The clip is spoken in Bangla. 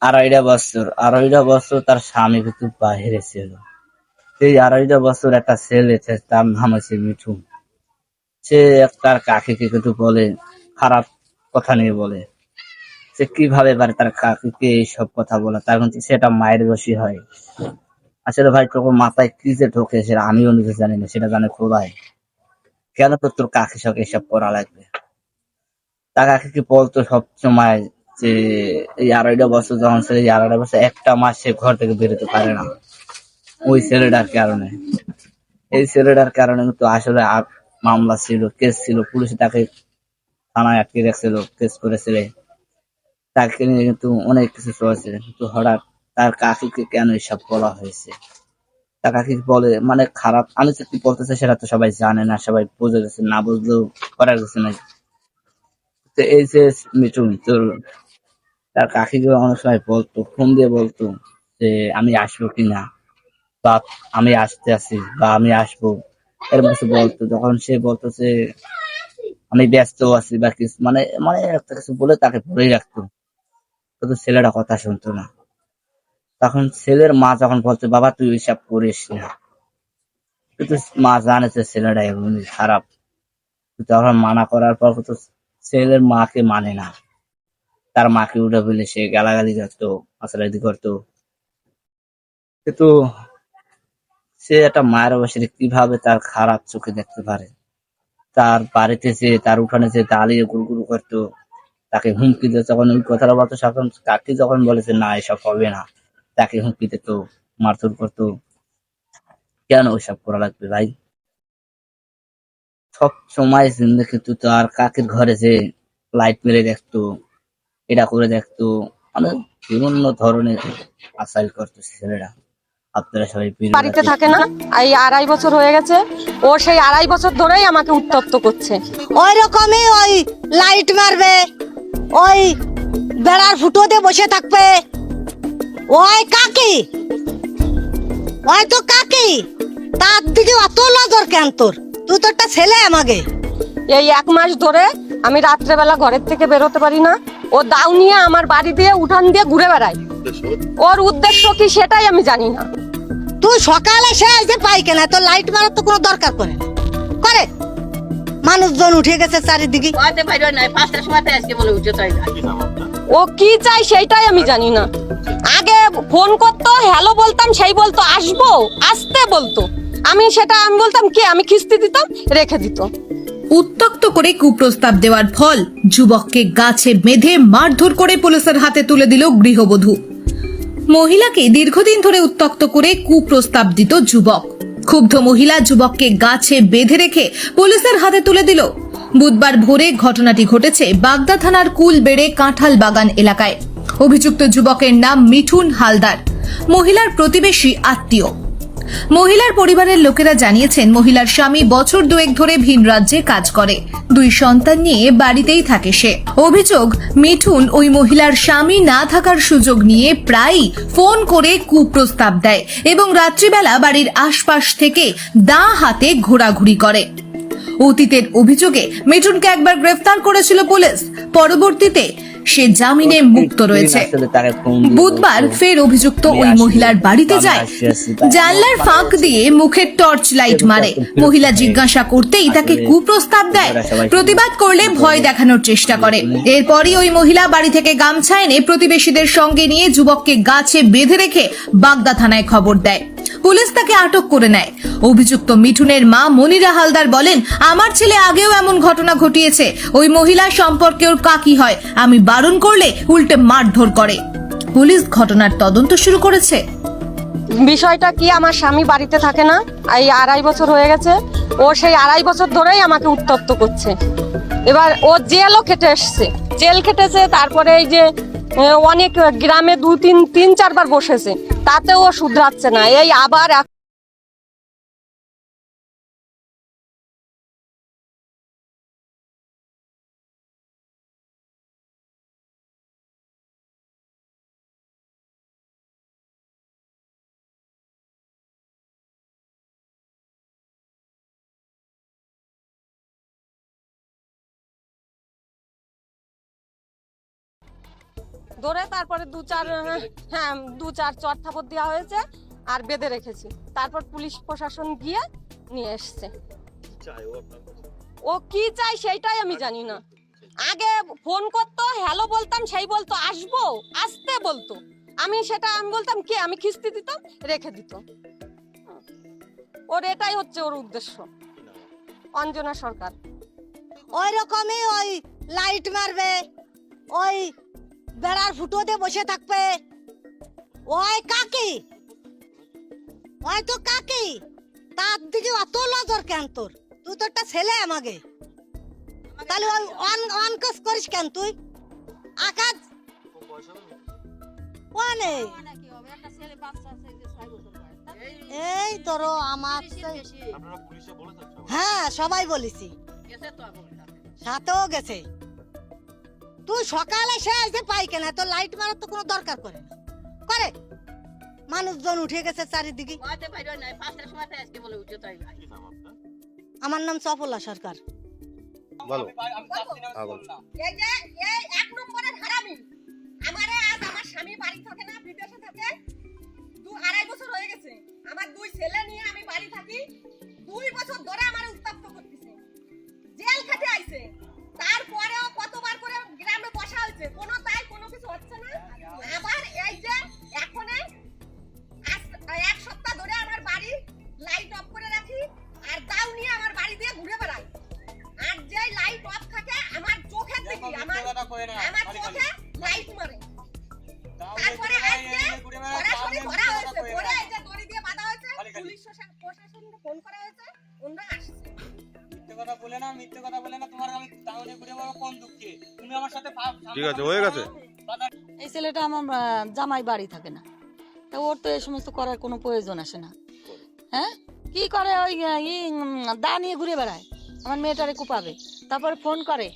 আড়াইটা বছর তার স্বামী কিন্তু বাহিরে ছিল। সেই 2.5 বছর একটা ছেলে তার নাম হচ্ছে মিঠু। সে তার কাকিকে কিন্তু বলে, খারাপ কথা নিয়ে বলে। সে কিভাবে পারে তার কাকিকে এইসব কথা বলা, তার কিন্তু সেটা মায়ের দোষী হয়। আসলে ভাই তোর মাথায় কি যে ঢোকে সেটা আমিও নিজে জানি না, সেটা জানে খোলাই। কেন তোর কাকির সঙ্গে এসব করা লাগবে? তার কাকিকে বলতো সব সময় যে এই 2.5 বছর যখন ছেলে, এই 2.5 বছর একটা মাস সে ঘর থেকে বেরোতে পারে না ওই ছেলেটার কারণে। এই ছেলেটার কারণে কিন্তু আসলে মামলা ছিল, কেস ছিল, পুলিশ তাকে থানায় আটকে রাখছিল, কেস করেছিল, তাকে নিয়ে কিন্তু অনেক কিছু চলছে। কিন্তু হঠাৎ তার কাকিকে কেন এসব বলা হয়েছে? তার কাকি বলে মানে খারাপ, আমি যে কি বলতেছে সেটা তো সবাই জানে না, সবাই বুঝে গেছে, না বুঝলেও করার কিছু নাই। তো এই যে মিঠুন তোর, তার কাকিকে অনেক সময় বলতো, ফোন দিয়ে বলতো যে আমি আসবো কিনা, বা আমি আসতে আছি, বা আমি আসবো, এরকম কিছু বলতো। যখন সে বলতো যে আমি ব্যস্ত আছি বা কিছু, মানে মানে একটা কিছু বলে তাকে ধরেই রাখতো, কিন্তু ছেলেটা কথা শুনতো না। তখন ছেলের মা যখন বলতো বাবা তুই ওইসব করিস না, কিন্তু মা জানে যে ছেলেটা এমনি খারাপ। যখন মানা করার পর তো ছেলের মাকে মানে না, তার মাকে উঠে বলে সে গালাগালি করতো, আসারাদি করতো। কিন্তু সে একটা মায়ের বয়সে কিভাবে তার খারাপ চোখে দেখতে পারে? তার বাড়িতে যে তার উঠানে যে দাঁড়িয়ে গুড়গুড় করতো, তাকে হুমকি দিত, যখন ওই কথাটা বলতো তখন কাকি যখন বলেছে না এসব হবে না, তাকে হুমকি দিত, মারধর করতো। কেন ওইসব করা লাগবে ভাই? সব সময় জিন্দগি কিন্তু তার কাকির ঘরে যে লাইট মেরে দেখতো, এটা করে দেখতো, মানে বিভিন্ন ধরনের আসাইল করতো ছেলেরা। আপনারা সবাই ভিডিওটা বাড়িতে থাকে দেখুন। না, এই 2.5 বছর হয়ে গেছে। ও সেই 2.5 বছর ধরেই আমাকে উত্তপ্ত করছে। ওই রকমই ওই লাইট মারবে, ওই বেড়ার ফুটোতে বসে থাকবে। ওই কাকি, ওই তো কাকি, তার দিকে অত নজর কেন তোর? তুই তো একটা ছেলে আমাকে। এই 1 মাস ধরে আমি রাত্রেবেলা ঘরের থেকে বেরোতে পারি না। ও দাও নিয়ে আমার বাড়ি দিয়ে উঠান দিয়ে ঘুরে বেড়ায়। ওর উদ্দেশ্য কি সেটাই আমি জানি না। তুই সকালে সে যে পাইখানা, তোর লাইট মারার তো কোনো দরকার পড়ে না। করে মানুষজন উঠে গেছে চারিদিকে। ও কি চাই সেটাই আমি জানি না। আগে ফোন করতো, হ্যালো বলতাম, সেই বলতো আসবো, আসতে বলতো। আমি বলতাম কি, আমি কিস্তি দিতাম, রেখে দিত। উত্ত্যক্ত করে কুপ্রস্তাব দেওয়ার ফল যুবককে গাছে বেঁধে মারধর করে পুলিশের হাতে তুলে দিল গৃহবধূ। মহিলাকে দীর্ঘদিন ধরে উত্ত্যক্ত করে কুপ্রস্তাব দিত যুবক। ক্ষুব্ধ মহিলা যুবককে গাছে বেঁধে রেখে পুলিশের হাতে তুলে দিল। বুধবার ভোরে ঘটনাটি ঘটেছে বাগদা থানার কুলবেড়ে কাঁঠাল বাগান এলাকায়। অভিযুক্ত যুবকের নাম মিঠুন হালদার, মহিলার প্রতিবেশী আত্মীয়। মহিলার পরিবারের লোকেরা জানিয়েছেন মহিলার স্বামী বছর 2 ধরে ভিন রাজ্যে কাজ করে, 2 সন্তান নিয়ে বাড়িতেই থাকে সে। অভিযোগ, মিঠুন ওই মহিলার স্বামী না থাকার সুযোগ নিয়ে প্রায়ই ফোন করে কুপ্রস্তাব দেয় এবং রাত্রিবেলা বাড়ির আশপাশ থেকে দাঁ হাতে ঘোরাঘুরি করে। অতীতের অভিযোগে মিঠুনকে একবার গ্রেফতার করেছিল পুলিশ, পরবর্তীতে সে জামিনে মুক্ত রয়েছে। বুধবার ফের অভিযুক্ত ওই মহিলার বাড়িতে যায়, জানলার ফাঁক দিয়ে মুখের টর্চ লাইট মারে। মহিলা জিজ্ঞাসা করতেই তাকে কুপ্রস্তাব দেয়, প্রতিবাদ করলে ভয় দেখানোর চেষ্টা করে। এরপরই ওই মহিলা বাড়ি থেকে গামছা এনে প্রতিবেশীদের সঙ্গে নিয়ে যুবককে গাছে বেঁধে রেখে বাগদা থানায় খবর দেয়। পুলিশ তাকে আটক করে নেয়। অভিযুক্ত মিঠুনের মা মনিরা হালদার বলেন, আমার ছেলে আগেও এমন ঘটনা ঘটিয়েছে। ওই মহিলা সম্পর্কে ওর কাকি হয়, আমি বারণ করলে উল্টে মারধর করে। পুলিশ ঘটনার তদন্ত শুরু করেছে। বিষয়টা কি, আমার স্বামী বাড়িতে থাকে না, এই 2.5 বছর হয়ে গেছে। ও সেই 2.5 বছর ধরেই আমাকে উত্তপ্ত করছে। এবার ও জেলও খেটে এসছে, জেল খেটেছে, তারপরে এই যে অনেক গ্রামে 3-4 বার বসেছে, তাতেও ও শুধরাচ্ছে না। এই আবার ধরে তারপরে দু চার চর থাপড় দেওয়া হয়েছে আর বেঁধে রেখেছি। তারপর পুলিশ প্রশাসন গিয়ে নিয়ে এসছে। ও কি চাই সেইটাই আমি জানি না। আগে ফোন করতো, হ্যালো বলতাম, সেই বলতো আসবো, আসতে বলতো, আমি বলতাম কি, আমি কিস্তি দিতাম, রেখে দিত। ওর এটাই হচ্ছে ওর উদ্দেশ্য। অঞ্জনা সরকার। ওই রকমই ওই লাইট মারবে, ওই বেড়ার ফুটোতে বসে থাকবে। ওই কাকি, ওই তো কাকি, তার দিকে অত নজর কেন তোর? তুই তো একটা ছেলে আমাকে, তাহলে ওই অনকস করিস কেন তুই? আকাশ ওনে এই ধরো আমার হ্যাঁ সবাই বলেছি, সাথেও গেছে। তুই সকালে সে এসে পাই কেন? তো লাইট মারার তো কোনো দরকার করে না, করে মানুষজন উঠে গেছে চারিদিকে। আমার নাম সফলা সরকার। বলো এই যে এই এক নম্বরের হারামি আমারে আজ আমার স্বামী বাড়ি থাকে না, বিদেশে থাকে, 2-2.5 বছর হয়ে গেছে। আমার 2 ছেলে নিয়ে আমি বাড়ি থাকি, 2 বছর ধরে আমারে উত্তপ্ত করতেছে, জেল খেটে আইছে। তারপরেও কতবার করে গ্রামে বসা হয়েছে, কোনো কিছু হচ্ছে না। আবার এই যে এখন এক সপ্তাহ ধরে আমার বাড়ি লাইট অফ করে রাখি আর দাও নিয়ে আমার বাড়ি দিয়ে ঘুরে বেড়াই। আর যে লাইট অফ থাকে আমার চোখের দিকে, আমার চোখে লাইট মারে। তারপরে আজকে সরাসরি ধরা হয়েছে, ধরে এই যে দড়ি দিয়ে বাঁধা হয়েছে, পুলিশ প্রশাসনকে ফোন করা হয়েছে, ওরা আসছে। মিথ্যে কথা বলে না তোমার আমি টাউনে ঘুরে বেড়াবো কোন দুঃখে? তুমি আমার সাথে ঠিক আছে, হয়ে গেছে। এই ছেলেটা আমার জামাই বাড়ি থাকে না, তা ওর তো এই সমস্ত করার কোনো প্রয়োজন আসে না। হ্যাঁ, কি করে ওই দা নিয়ে ঘুরে বেড়ায়, আমার মেয়েটারে কুপাবে, তারপরে ফোন করে